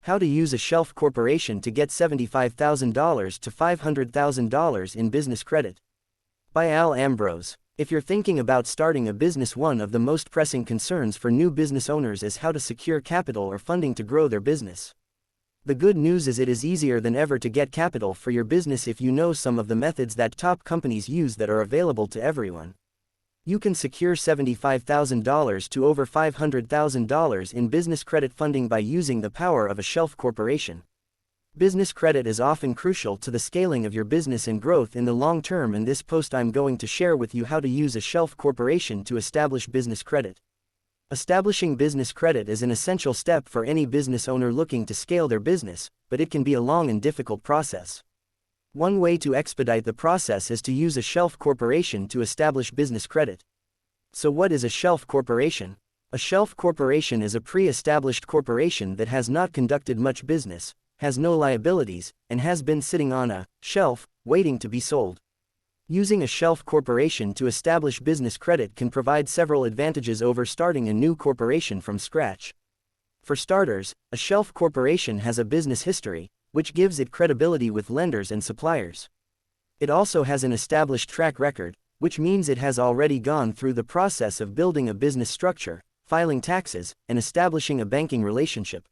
How to use a shelf corporation to get $75,000 to $500,000 in business credit. By Al Ambrose. If you're thinking about starting a business, one of the most pressing concerns for new business owners is how to secure capital or funding to grow their business. The good news is it is easier than ever to get capital for your business if you know some of the methods that top companies use that are available to everyone. You can secure $75,000 to over $500,000 in business credit funding by using the power of a shelf corporation. Business credit is often crucial to the scaling of your business and growth in the long term. In this post, I'm going to share with you how to use a shelf corporation to establish business credit. Establishing business credit is an essential step for any business owner looking to scale their business, but it can be a long and difficult process. One way to expedite the process is to use a shelf corporation to establish business credit. So what is a shelf corporation? A shelf corporation is a pre-established corporation that has not conducted much business, has no liabilities, and has been sitting on a shelf, waiting to be sold. Using a shelf corporation to establish business credit can provide several advantages over starting a new corporation from scratch. For starters, a shelf corporation has a business history, which gives it credibility with lenders and suppliers. It also has an established track record, which means it has already gone through the process of building a business structure, filing taxes, and establishing a banking relationship.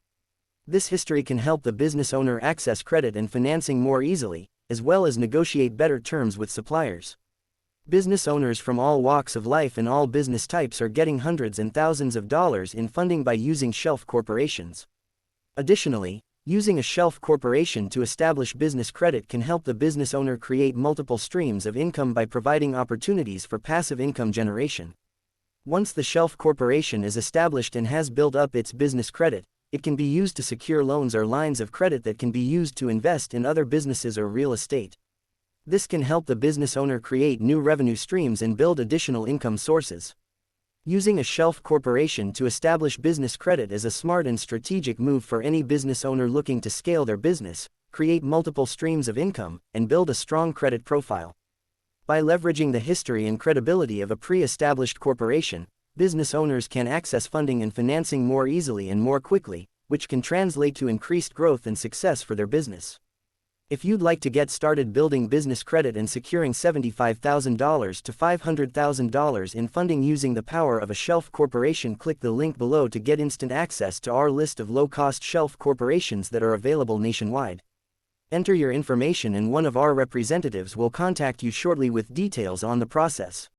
This history can help the business owner access credit and financing more easily, as well as negotiate better terms with suppliers. Business owners from all walks of life and all business types are getting hundreds and thousands of dollars in funding by using shelf corporations. Additionally, using a shelf corporation to establish business credit can help the business owner create multiple streams of income by providing opportunities for passive income generation. Once the shelf corporation is established and has built up its business credit, it can be used to secure loans or lines of credit that can be used to invest in other businesses or real estate. This can help the business owner create new revenue streams and build additional income sources. Using a shelf corporation to establish business credit is a smart and strategic move for any business owner looking to scale their business, create multiple streams of income, and build a strong credit profile. By leveraging the history and credibility of a pre-established corporation, business owners can access funding and financing more easily and more quickly, which can translate to increased growth and success for their business. If you'd like to get started building business credit and securing $75,000 to $500,000 in funding using the power of a shelf corporation, click the link below to get instant access to our list of low-cost shelf corporations that are available nationwide. Enter your information and one of our representatives will contact you shortly with details on the process.